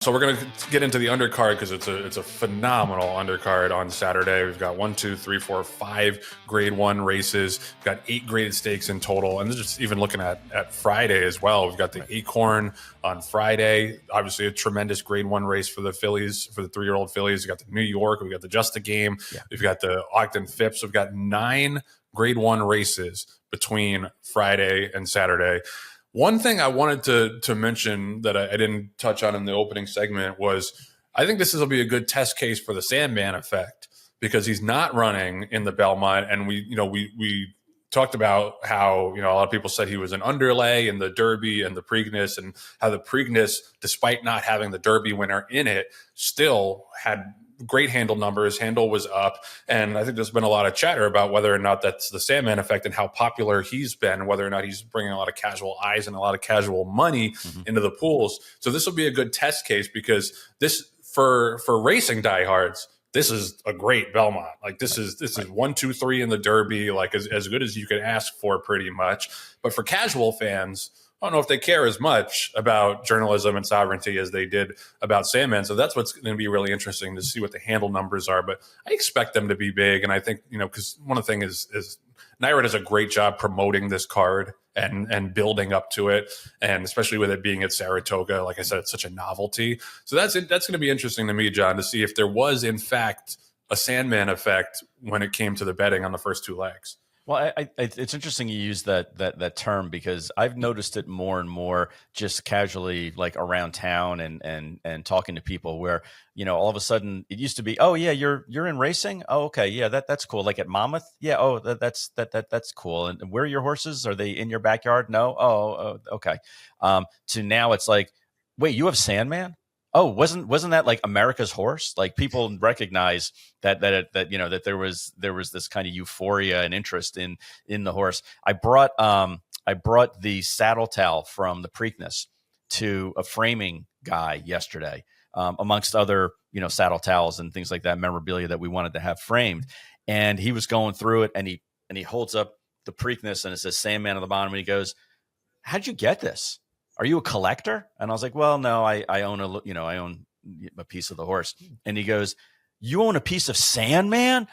So we're going to get into the undercard because it's a phenomenal undercard on Saturday. We've got 1, 2, 3, 4, 5 grade 1 races. We've got 8 graded stakes in total. And just even looking at Friday as well, we've got the Acorn on Friday. Obviously a tremendous grade 1 race for the fillies, for the 3-year-old fillies. We've got the New York. We've got the Just a Game. Yeah. We've got the Ogden Phipps. We've got 9 grade 1 races between Friday and Saturday. One thing I wanted to mention that I didn't touch on in the opening segment was I think this will be a good test case for the Sandman Effect because he's not running in the Belmont, and we talked about how a lot of people said he was an underlay in the Derby and the Preakness, and how the Preakness, despite not having the Derby winner in it, still had great handle numbers. Handle was up. And I think there's been a lot of chatter about whether or not that's the Sandman Effect and how popular he's been, whether or not he's bringing a lot of casual eyes and a lot of casual money into the pools. So this will be a good test case because this, for racing diehards, this is a great Belmont. Like this is 1, 2, 3 in the Derby, like as good as you could ask for pretty much. But for casual fans, I don't know if they care as much about journalism and sovereignty as they did about Sandman. So that's what's going to be really interesting to see what the handle numbers are. But I expect them to be big. And I think, because one of the things is Naira does a great job promoting this card and building up to it. And especially with it being at Saratoga, like I said, it's such a novelty. So that's going to be interesting to me, John, to see if there was, in fact, a Sandman Effect when it came to the betting on the first 2 legs. Well, it's interesting you use that term because I've noticed it more and more just casually, like around town and talking to people where, all of a sudden it used to be, oh yeah, you're in racing. Oh, okay. Yeah. That's cool. Like at Monmouth. Yeah. Oh, that's cool. And where are your horses? Are they in your backyard? No. Oh, okay. To now it's like, wait, you have Sandman? Oh, wasn't that like America's Horse? Like people recognize that there was this kind of euphoria and interest in the horse. I brought the saddle towel from the Preakness to a framing guy yesterday, amongst other saddle towels and things like that, memorabilia that we wanted to have framed. And he was going through it, and he holds up the Preakness and it says Sandman on the bottom, and he goes, "How'd you get this? Are you a collector?" And I was like, well, no, I own I own a piece of the horse. And he goes, "You own a piece of Sandman?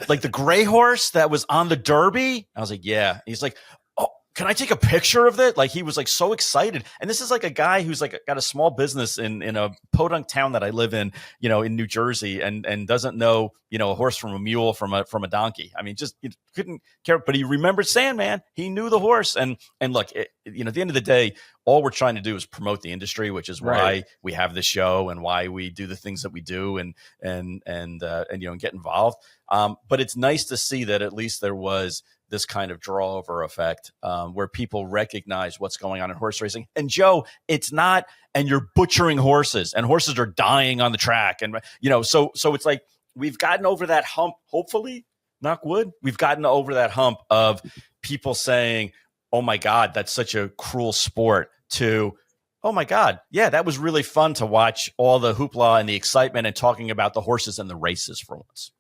Like the gray horse that was on the Derby?" I was like, yeah. He's like, "Oh, can I take a picture of it?" Like he was like so excited. And this is like a guy who's like got a small business in a podunk town that I live in, in New Jersey, and doesn't know, a horse from a mule from a donkey. I mean, just couldn't care, but he remembered Sandman. He knew the horse. And look, at the end of the day, all we're trying to do is promote the industry, which is why we have this show and why we do the things that we do and get involved. But it's nice to see that at least there was this kind of draw over effect where people recognize what's going on in horse racing. And Joe, it's not, and you're butchering horses and horses are dying on the track. And, so it's like, we've gotten over that hump, hopefully, knock wood. We've gotten over that hump of people saying, "Oh my God, that's such a cruel sport," to, "Oh my God, yeah, that was really fun to watch all the hoopla and the excitement and talking about the horses and the races for once."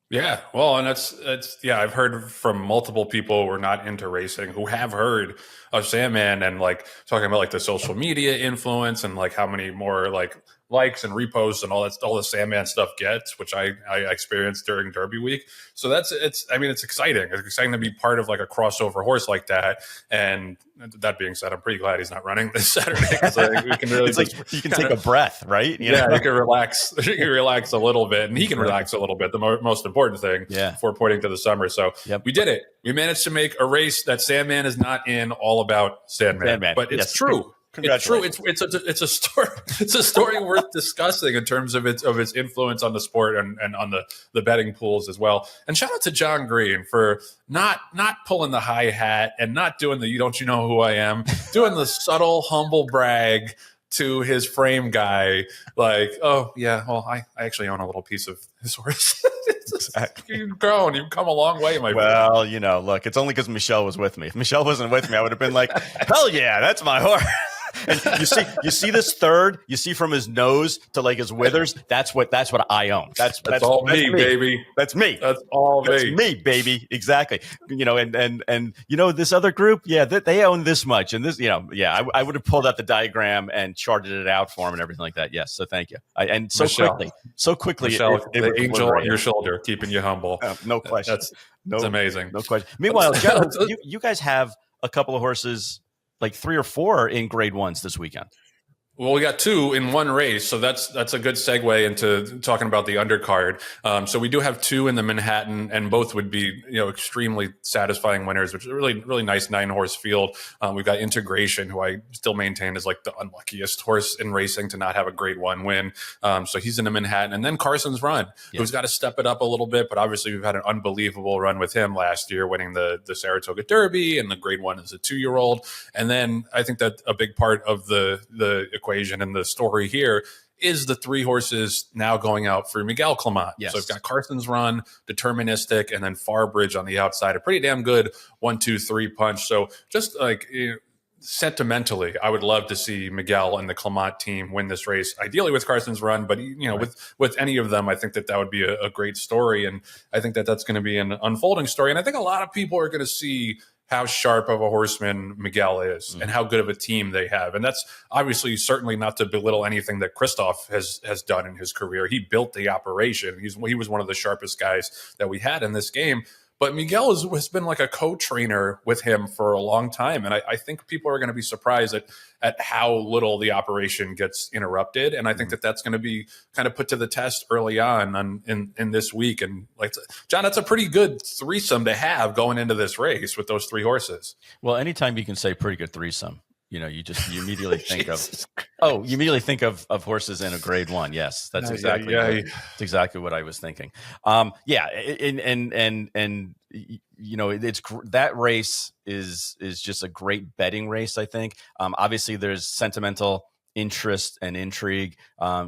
Yeah, well, and that's I've heard from multiple people who are not into racing who have heard of Sandman and like talking about like the social media influence and like how many more like likes and reposts and all the Sandman stuff gets, which I experienced during Derby week. So it's exciting. It's exciting to be part of like a crossover horse like that. And that being said, I'm pretty glad he's not running this Saturday because I think we can really it's like you can take a breath, right? You can relax. You can relax a little bit, and he can relax a little bit. The most important thing before pointing to the summer. So we did it. We managed to make a race that Sandman is not in all about Sandman. But it's true. It's true. It's a story. It's a story worth discussing in terms of its influence on the sport and on the betting pools as well. And shout out to Jon Green for not pulling the hi hat and not doing the "you don't you know who I am," doing the subtle humble brag to his frame guy, like, "Oh yeah, well I actually own a little piece of his horse." You've grown. You've come a long way, my friend. Well, look, it's only because Michelle was with me. If Michelle wasn't with me, I would have been like, "Hell yeah, that's my horse." And you see this third, you see from his nose to like his withers. That's what I own. That's all me, baby. That's me. That's all That's me. me, baby. Exactly. And this other group, they own this much, and this, I would have pulled out the diagram and charted it out for him and everything like that. Yes. So thank you. So quickly, Michelle, the angel on your shoulder, keeping you humble. No question. That's amazing. No question. Meanwhile, Joe, you guys have a couple of horses, like 3 or 4 in grade ones this weekend. Well, we got 2 in one race, so that's a good segue into talking about the undercard. So we do have 2 in the Manhattan, and both would be extremely satisfying winners, which is a really, really nice 9-horse field. We've got Integration, who I still maintain is like the unluckiest horse in racing to not have a grade 1 win. So he's in the Manhattan, and then Carson's Run, who's got to step it up a little bit, but obviously we've had an unbelievable run with him last year, winning the Saratoga Derby and the grade 1 as a 2-year-old. And then I think that a big part of the equation and the story here is the 3 horses now going out for Miguel Clement. Yes. So we've got Carson's Run, Deterministic, and then Farbridge on the outside. A pretty damn good 1-2-3 punch. So just like sentimentally, I would love to see Miguel and the Clement team win this race, ideally with Carson's Run, but right. with any of them, I think that would be a great story. And I think that that's going to be an unfolding story. And I think a lot of people are going to see how sharp of a horseman Miguel is and how good of a team they have. And that's obviously certainly not to belittle anything that Christoph has done in his career. He built the operation. He was one of the sharpest guys that we had in this game. But Miguel has been like a co-trainer with him for a long time. And I think people are going to be surprised at how little the operation gets interrupted. And I think that that's going to be kind of put to the test early on in this week. And like, John, that's a pretty good threesome to have going into this race with those 3 horses. Well, anytime you can say pretty good threesome, you immediately think of horses in a grade 1. Yes, that's exactly that's exactly what I was thinking. It's that race is just a great betting race. I think obviously there's sentimental interest and intrigue.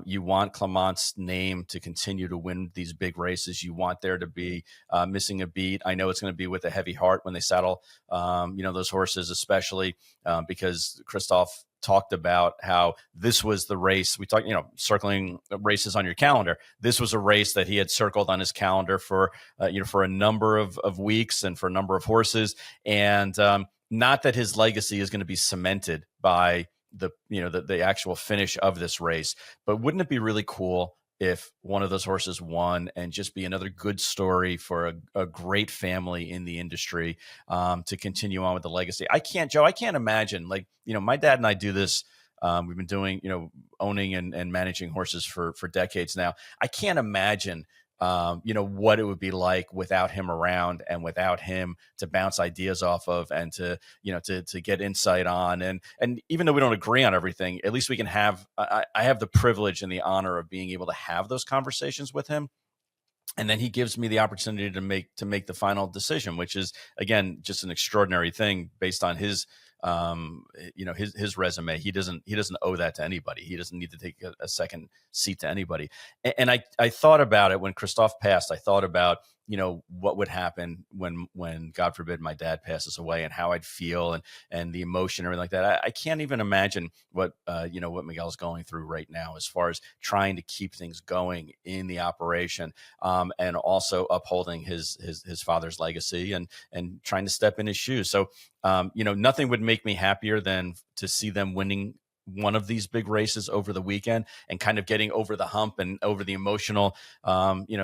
You want Clement's name to continue to win these big races. You want there to be missing a beat. I know it's going to be with a heavy heart when they saddle, those horses, especially because Christoph talked about how this was the race. We talked, circling races on your calendar. This was a race that he had circled on his calendar for a number of weeks and for a number of horses. And not that his legacy is going to be cemented by the actual finish of this race, but wouldn't it be really cool if one of those horses won and just be another good story for a great family in the industry to continue on with the legacy? I can't imagine, my dad and I do this. We've been doing, owning and managing horses for decades now. I can't imagine what it would be like without him around and without him to bounce ideas off of and to get insight on. And even though we don't agree on everything, at least we can have, I have the privilege and the honor of being able to have those conversations with him. And then he gives me the opportunity to make the final decision, which is, again, just an extraordinary thing based on his resume. He doesn't owe that to anybody. He doesn't need to take a second seat to anybody. And I thought about it when Christoph passed. I thought about, what would happen when God forbid my dad passes away and how I'd feel and the emotion and everything like that. I can't even imagine what Miguel's going through right now as far as trying to keep things going in the operation and also upholding his father's legacy and trying to step in his shoes. So, nothing would make me happier than to see them winning one of these big races over the weekend and kind of getting over the hump and over the emotional,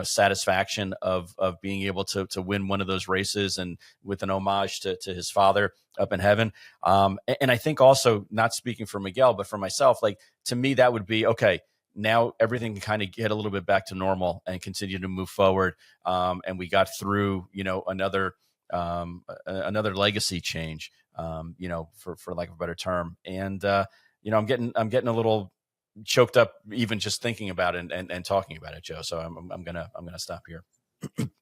satisfaction of being able to win one of those races and with an homage to his father up in heaven. And I think also, not speaking for Miguel, but for myself, to me, that would be, okay, now everything can kind of get a little bit back to normal and continue to move forward. And we got through, another legacy change, for lack of a better term. And, I'm getting a little choked up even just thinking about it and talking about it, Joe. So I'm gonna stop here.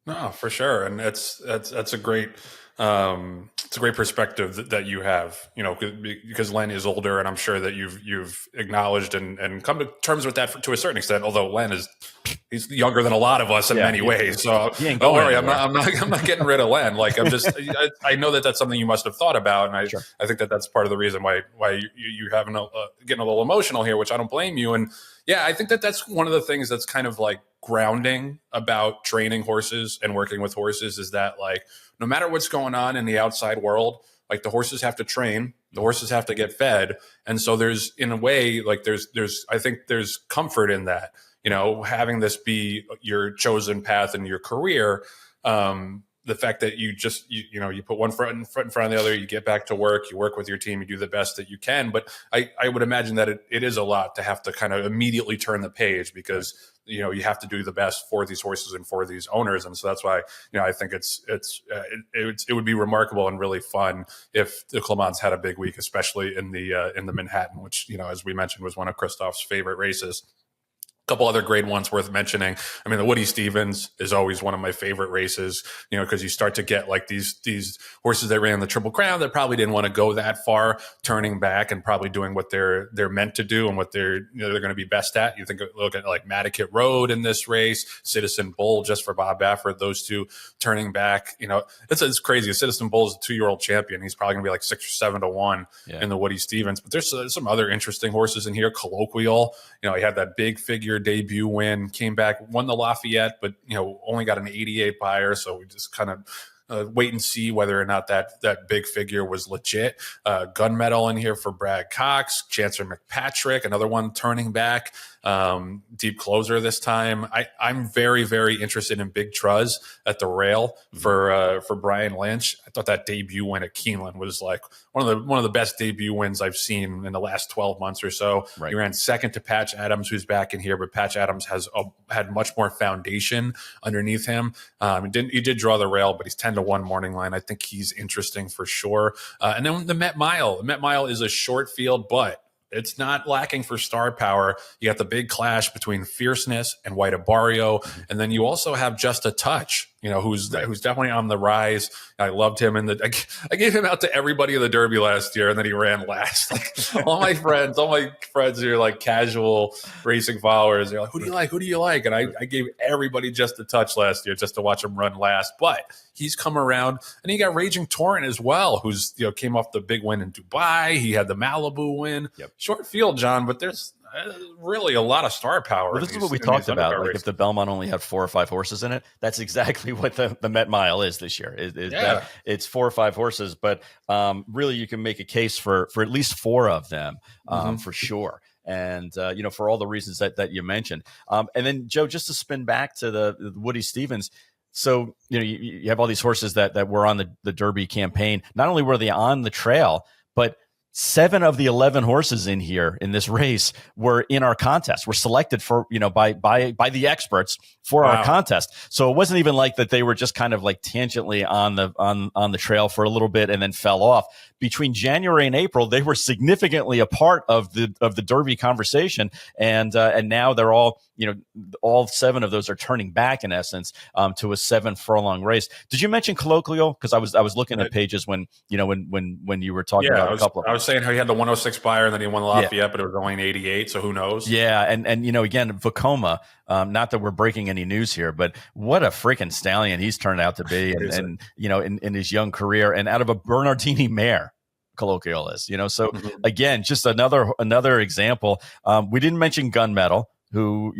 No, for sure, and that's a great it's a great perspective that you have. Because Len is older, and I'm sure that you've acknowledged and come to terms with that to a certain extent. Although Len is he's younger than a lot of us in many ways. So don't worry, I'm not getting rid of Len. Like I'm just, I know that that's something you must have thought about, and I think that that's part of the reason why you having getting a little emotional here, which I don't blame you. And yeah, I think that that's one of the things that's kind of like grounding about training horses and working with horses is that like no matter what's going on in the outside world, like the horses have to train, the horses have to get fed, and so there's in a way like there's I think there's comfort in that. You know, having this be your chosen path in your career, the fact that you just, you put one foot in front of the other, you get back to work, you work with your team, you do the best that you can. But I would imagine that it is a lot to have to kind of immediately turn the page because, you have to do the best for these horses and for these owners. And so that's why, I think it would be remarkable and really fun if the Clements had a big week, especially in the Manhattan, which, as we mentioned, was one of Christoph's favorite races. Couple other grade ones worth mentioning. I mean, the Woody Stevens is always one of my favorite races, because you start to get like these horses that ran the Triple Crown that probably didn't want to go that far, turning back and probably doing what they're meant to do and what they're going to be best at. You look at like Matticat Road in this race, Citizen Bull just for Bob Baffert, those two turning back. It's crazy. Citizen Bull is a 2-year-old champion. He's probably going to be like 6 or 7 to 1 in the Woody Stevens. But there's some other interesting horses in here. Colloquial, he had that big figure debut win, came back, won the Lafayette, but only got an 88 buyer, so we just kind of wait and see whether or not that big figure was legit. Gunmetal in here for Brad Cox, Chancellor McPatrick, another one turning back. Deep closer this time. I'm very, very interested in Big Truz at the rail for Brian Lynch. I thought that debut win at Keeneland was like one of the best debut wins I've seen in the last 12 months or so. Right. He ran second to Patch Adams, who's back in here, but Patch Adams has had much more foundation underneath him. He did draw the rail, but he's 10 to 1 morning line. I think he's interesting for sure. And then the Met Mile. The Met Mile is a short field, but it's not lacking for star power. You got the big clash between Fierceness and White Abario. And then you also have Just a Touch, who's definitely on the rise. I loved him. I gave him out to everybody in the Derby last year, and then he ran last. Like, all my friends who are like casual racing followers, they're like, who do you like? Who do you like? And I gave everybody Just a Touch last year just to watch him run last. But he's come around, and he got Raging Torrent as well, who's came off the big win in Dubai. He had the Malibu win. Yep. Short field, John, but there's really a lot of star power. Well, this is what we talked about. Like if the Belmont only had 4 or 5 horses in it, that's exactly what the Met Mile is this year. That it's 4 or 5 horses, but really you can make a case for at least 4 of them for sure. And for all the reasons that you mentioned. And then Joe, just to spin back to the Woody Stevens. So, you have all these horses that were on the Derby campaign. Not only were they on the trail, but 7 of the 11 horses in here in this race were in our contest. Were selected for, by the experts for our contest. So it wasn't even like that they were just kind of like tangentially on the trail for a little bit and then fell off. Between January and April, they were significantly a part of the Derby conversation, and now they're all all 7 of those are turning back in essence to a 7 furlong race. Did you mention Colloquial? Because I was looking at pages when when you were talking about a couple of. I was saying how he had the 106 buyer and then he won the Lafayette, but it was only an 88. So who knows? Yeah, and again, Vekoma. Not that we're breaking any news here, but what a freaking stallion he's turned out to be, and in his young career, and out of a Bernardini mare. Colloquial is, so again, just another example. We didn't mention Gunmetal, who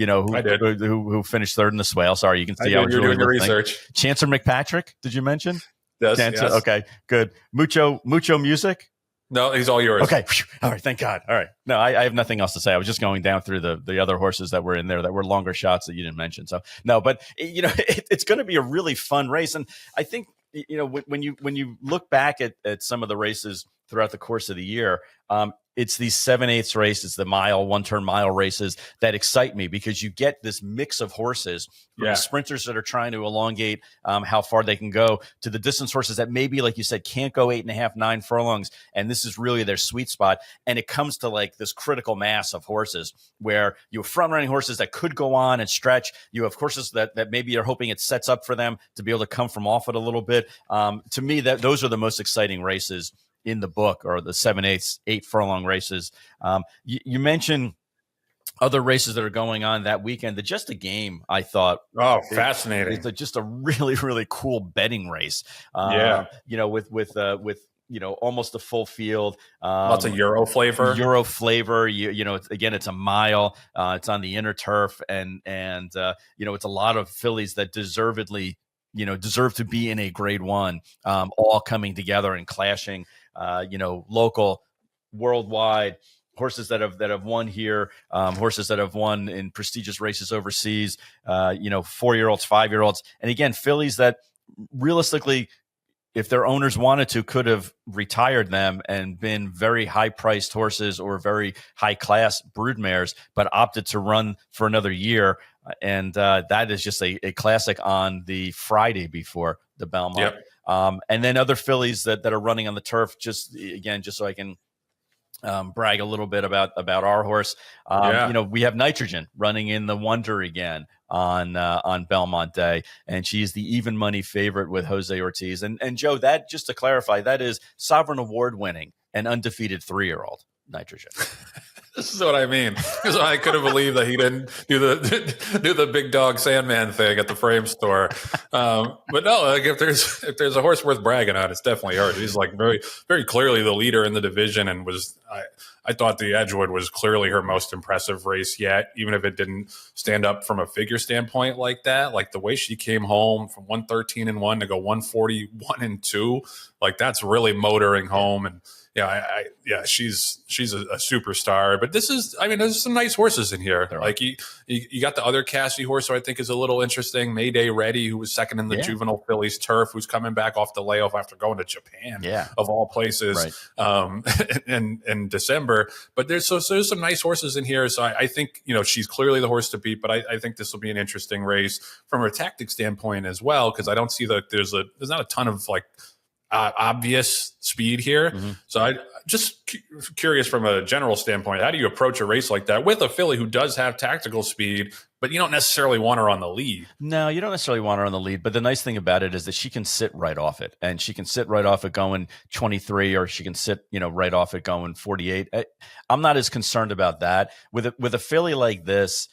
finished 3rd in the Swale. Sorry, you can see you're doing your research. Chancellor McPatrick, did you mention? Yes, Chancellor, yes. Okay, good. Mucho Music. No, he's all yours. Okay. All right. Thank God. All right. No, I have nothing else to say. I was just going down through the other horses that were in there that were longer shots that you didn't mention. So no, but it's going to be a really fun race. And I think, when you look back at some of the races throughout the course of the year, it's these 7/8 races, the mile, 1-turn mile races that excite me because you get this mix of horses from the sprinters that are trying to elongate how far they can go to the distance horses that maybe, like you said, can't go 8.5, 9 furlongs. And this is really their sweet spot. And it comes to like this critical mass of horses where you have front running horses that could go on and stretch. You have horses that maybe you're hoping it sets up for them to be able to come from off it a little bit. To me, those are the most exciting races in the book, or the 7/8, 8 furlong races. You mentioned other races that are going on that weekend. Just a game, I thought. Oh, fascinating! It's just a really, really cool betting race. Yeah, With almost a full field. lots of Euro flavor. Euro flavor. It's a mile. It's on the inner turf, and it's a lot of fillies that deservedly deserve to be in a grade one, all coming together and clashing, local, worldwide, horses that have won here, horses that have won in prestigious races overseas, 4-year-olds, 5-year-olds. And again, fillies that realistically, if their owners wanted to, could have retired them and been very high-priced horses or very high-class broodmares, but opted to run for another year. And that is just a classic on the Friday before the Belmont. Yep. And then other fillies that are running on the turf, just so I can brag a little bit about our horse. We have Nitrogen running in the Wonder again on Belmont Day, and she's the even money favorite with Jose Ortiz. And Joe, that, just to clarify, that is Sovereign Award winning and undefeated 3-year-old Nitrogen. This is what I mean. Because I couldn't believe that he didn't do the big dog Sandman thing at the frame store. But no, like if there's a horse worth bragging on, it's definitely her. He's like very, very clearly the leader in the division, and I thought the Edgewood was clearly her most impressive race yet, even if it didn't stand up from a figure standpoint like that. Like the way she came home from 113-1 to go 141-2, like that's really motoring home. And she's a superstar. But there's some nice horses in here. Like you got the other Cassie horse, who I think is a little interesting, Mayday Ready, who was second in the juvenile fillies turf, who's coming back off the layoff after going to Japan, of all places, in December. But there's some nice horses in here. So I think she's clearly the horse to beat. But I think this will be an interesting race from a tactic standpoint as well, because I don't see that there's not a ton of like obvious speed here. Mm-hmm. So I just curious from a general standpoint, how do you approach a race like that with a filly who does have tactical speed, but you don't necessarily want her on the lead? No, you don't necessarily want her on the lead. But the nice thing about it is that she can sit right off it, and she can sit right off it going 23, or she can sit, right off it going 48. I'm not as concerned about that with a filly like this.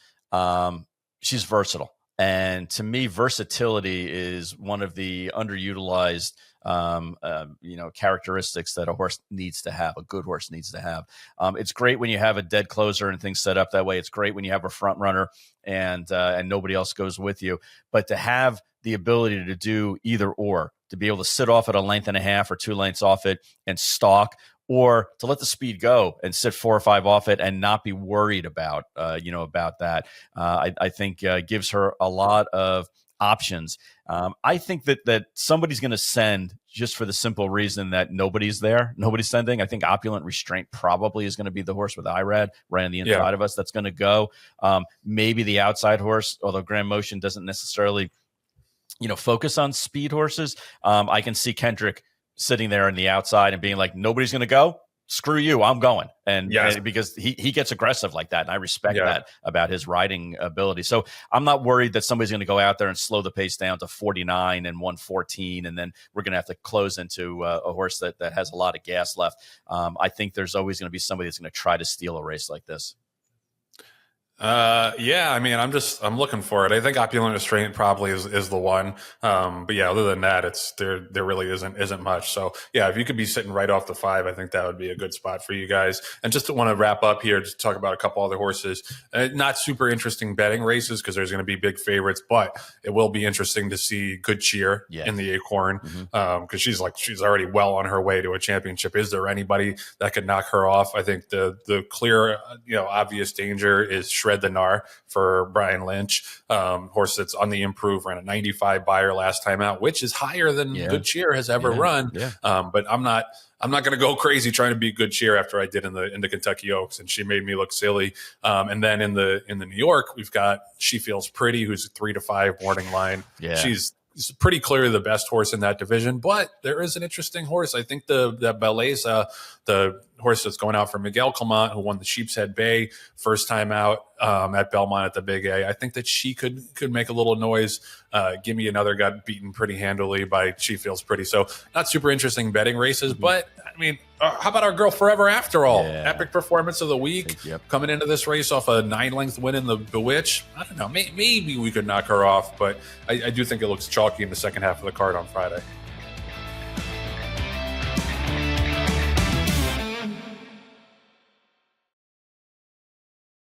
She's versatile. And to me, versatility is one of the underutilized characteristics that a horse needs to have, a good horse needs to have. It's great when you have a dead closer and things set up that way. It's great when you have a front runner and nobody else goes with you. But to have the ability to do either or, to be able to sit off at a length and a half or 2 lengths off it and stalk, or to let the speed go and sit 4 or 5 off it and not be worried about that, I think gives her a lot of options. I think that somebody's going to send just for the simple reason that nobody's there. Nobody's sending. I think Opulent Restraint probably is going to be the horse with IRAD right on the inside of us that's going to go. Maybe the outside horse, although Grand Motion doesn't necessarily, focus on speed horses. I can see Kendrick sitting there on the outside and being like, nobody's going to go. Screw you, I'm going. And because he gets aggressive like that. And I respect that about his riding ability. So I'm not worried that somebody's going to go out there and slow the pace down to 49 and 114. And then we're going to have to close into a horse that has a lot of gas left. I think there's always going to be somebody that's going to try to steal a race like this. I'm looking for it. I think Opulent Restraint probably is the one. But other than that, there really isn't much. So if you could be sitting right off the 5, I think that would be a good spot for you guys. And just to want to wrap up here, just talk about a couple other horses. Not super interesting betting races because there's going to be big favorites, but it will be interesting to see Good Cheer in the Acorn because she's already well on her way to a championship. Is there anybody that could knock her off? I think the clear, obvious danger is Shred the Gnar for Brian Lynch, horse that's on the improve, ran a 95 buyer last time out, which is higher than Good Cheer has ever run. But I'm not going to go crazy trying to beat Good Cheer after I did in the Kentucky Oaks, and she made me look silly. And then in the New York, we've got She Feels Pretty, who's a 3 to 5 morning line. She's pretty clearly the best horse in that division, but there is an interesting horse. I think the Belleza, the horse that's going out for Miguel Clement, who won the Sheep's Head Bay first time out, at Belmont at the Big A. I think that she could make a little noise. Gimme Another got beaten pretty handily by She Feels Pretty. So not super interesting betting races, but I mean, how about our girl Forever After All? Yeah. Epic performance of the week. Coming into this race off a 9-length win in the Bewitch. I don't know. Maybe we could knock her off, but I do think it looks chalky in the second half of the card on Friday.